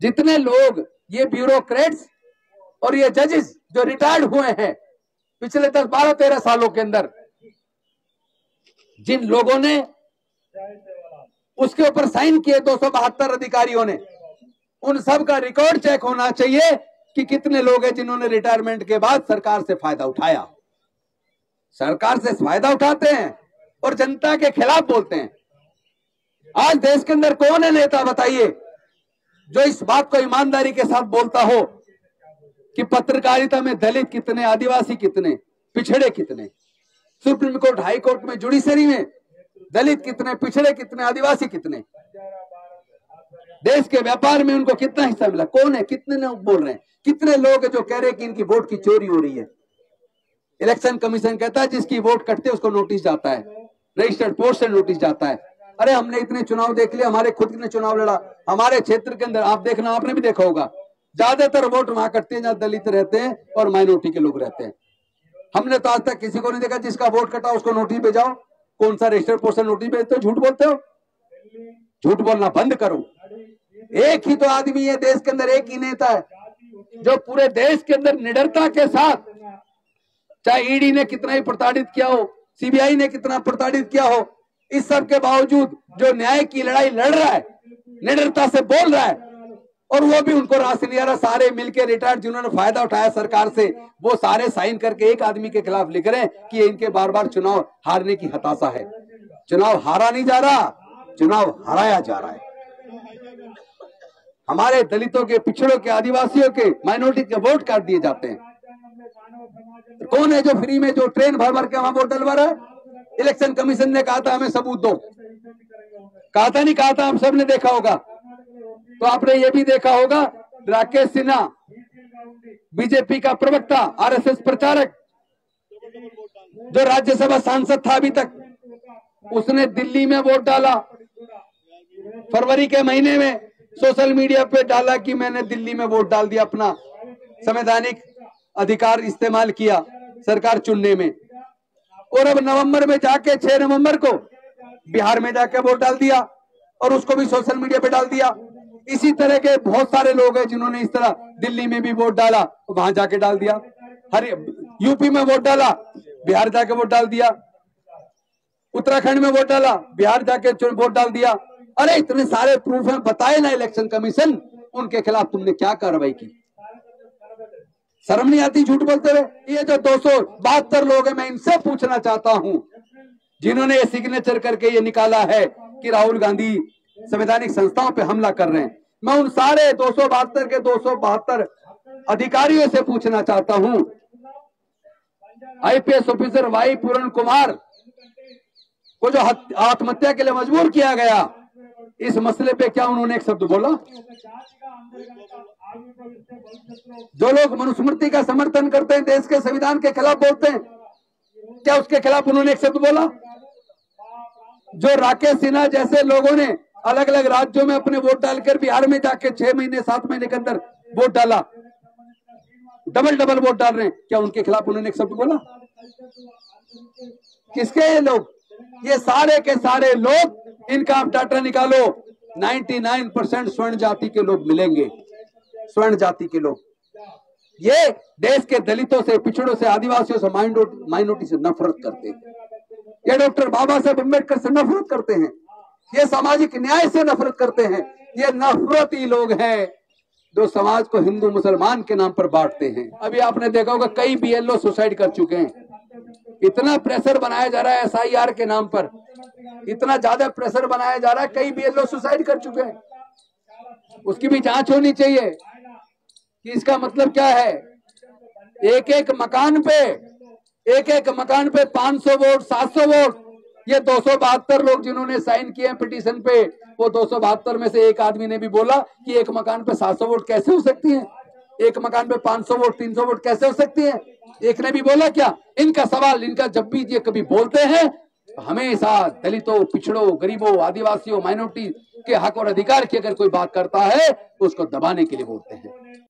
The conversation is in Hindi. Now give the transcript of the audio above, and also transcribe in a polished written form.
जितने लोग ये ब्यूरोक्रेट्स और ये जजेस जो रिटायर्ड हुए हैं पिछले 10, 12, 13 सालों के अंदर, जिन लोगों ने उसके ऊपर साइन किए 272 अधिकारियों ने, उन सब का रिकॉर्ड चेक होना चाहिए कि कितने लोग हैं जिन्होंने रिटायरमेंट के बाद सरकार से फायदा उठाया। सरकार से फायदा उठाते हैं और जनता के खिलाफ बोलते हैं। आज देश के अंदर कौन है नेता बताइए जो इस बात को ईमानदारी के साथ बोलता हो कि पत्रकारिता में दलित कितने, आदिवासी कितने, पिछड़े कितने, सुप्रीम कोर्ट, हाई कोर्ट में, जुडिशरी में दलित कितने, पिछड़े कितने, आदिवासी कितने, देश के व्यापार में उनको कितना हिस्सा मिला, कौन है, कितने लोग बोल रहे हैं, कितने लोग हैं जो कह रहे हैं कि इनकी वोट की चोरी हो रही है। इलेक्शन कमीशन कहता है जिसकी वोट कटते उसको नोटिस जाता है, रजिस्टर्ड पोस्ट से नोटिस जाता है। अरे हमने इतने चुनाव देख लिए, हमारे खुद ने चुनाव लड़ा, हमारे क्षेत्र के अंदर आप देखना, आपने भी देखा होगा, ज्यादातर वोट वहां कटते हैं जहां दलित रहते हैं और माइनॉरिटी के लोग रहते हैं। हमने तो आज तक किसी को नहीं देखा जिसका वोट कटा उसको नोटिस भेजाओ। कौन सा रजिस्टर्ड पोस्ट से नोटिस भेजते हो? झूठ बोलते हो, झूठ बोलना बंद करो। एक ही तो आदमी है देश के अंदर, एक ही नेता है जो पूरे देश के अंदर निडरता के साथ, चाहे ईडी ने कितना ही प्रताड़ित किया हो, सीबीआई ने कितना प्रताड़ित किया हो, इस सब के बावजूद जो न्याय की लड़ाई लड़ रहा है, निडरता से बोल रहा है, और वो भी उनको रास नहीं आ रहा। सारे मिलकर रिटायर्ड जिन्होंने फायदा उठाया सरकार से, वो सारे साइन करके एक आदमी के खिलाफ लिख रहे हैं कि इनके बार बार चुनाव हारने की हताशा है। चुनाव हारा नहीं जा रहा, चुनाव हराया जा रहा है। हमारे दलितों के, पिछड़ों के, आदिवासियों के, माइनॉरिटी के वोट काट दिए जाते हैं। कौन है जो फ्री में, जो ट्रेन भर भर के वहां वोट डलवा रहा है? इलेक्शन कमीशन ने कहा था हमें सबूत दो, कहा था नहीं कहा था, हम सब ने देखा होगा। तो आपने ये भी देखा होगा, राकेश सिन्हा बीजेपी का प्रवक्ता, आरएसएस प्रचारक, जो राज्यसभा सांसद था अभी तक, उसने दिल्ली में वोट डाला। फरवरी के महीने में सोशल मीडिया पे डाला कि मैंने दिल्ली में वोट डाल दिया, अपना संवैधानिक अधिकार इस्तेमाल किया सरकार चुनने में। और अब नवंबर में जाके 6 नवंबर को बिहार में जाके वोट डाल दिया और उसको भी सोशल मीडिया पे डाल दिया। इसी तरह के बहुत सारे लोग हैं जिन्होंने इस तरह दिल्ली में भी वोट डाला, वहां जाके डाल दिया, यूपी में वोट डाला, बिहार जाके वोट डाल दिया, उत्तराखंड में वोट डाला, बिहार जाके वोट डाल दिया। अरे इतने सारे प्रूफ हैं, बताए ना इलेक्शन कमीशन, उनके खिलाफ तुमने क्या कार्रवाई की? शर्म नहीं आती झूठ बोलते हुए? ये जो 272 लोग हैं, मैं इनसे पूछना चाहता हूं जिन्होंने ये सिग्नेचर करके ये निकाला है कि राहुल गांधी संवैधानिक संस्थाओं पे हमला कर रहे हैं, मैं उन सारे 272 के 272 अधिकारियों से पूछना चाहता हूं, आईपीएस ऑफिसर वाई पूरण कुमार को जो आत्महत्या के लिए मजबूर किया गया, इस मसले पे क्या उन्होंने एक शब्द बोला? जो लोग मनुस्मृति का समर्थन करते हैं, देश के संविधान के खिलाफ बोलते हैं, क्या उसके खिलाफ उन्होंने एक शब्द बोला? जो राकेश सिन्हा जैसे लोगों ने अलग अलग राज्यों में अपने वोट डालकर बिहार में जाके 6 महीने 7 महीने के अंदर वोट डाला, डबल वोट डाल रहे हैं, क्या उनके खिलाफ उन्होंने एक शब्द बोला? किसके ये लोग? ये सारे के सारे लोग, इनका आप डाटा निकालो, 99% स्वर्ण जाति के लोग मिलेंगे, स्वर्ण जाति के लोग। ये देश के दलितों से, पिछड़ों से, आदिवासियों से, माइनॉरिटी से नफरत करते हैं। ये डॉक्टर बाबा साहब अम्बेडकर से नफरत करते हैं, ये सामाजिक न्याय से नफरत करते हैं। ये नफरती लोग हैं जो समाज को हिंदू मुसलमान के नाम पर बांटते हैं। अभी आपने देखा होगा कई बीएलओ सुसाइड कर चुके हैं। इतना प्रेशर बनाया जा रहा है एसआईआर के नाम पर, इतना ज्यादा प्रेशर बनाया जा रहा है, कई बीएलओ सुसाइड कर चुके हैं। उसकी भी जांच होनी चाहिए कि इसका मतलब क्या है। एक एक मकान पे 500 वोट, 700 वोट, ये 272 लोग जिन्होंने साइन किए हैं पिटीशन पे, वो 272 में से एक आदमी ने भी बोला कि एक मकान पे 700 वोट कैसे हो सकती हैं, एक मकान पे 500 वोट, 300 वोट कैसे हो सकती हैं? एक ने भी बोला क्या? इनका सवाल, इनका जब भी ये कभी बोलते हैं हमेशा दलितों, पिछड़ों, गरीबों, आदिवासियों, माइनॉरिटी के हक और अधिकार की अगर कोई बात करता है तो उसको दबाने के लिए बोलते हैं।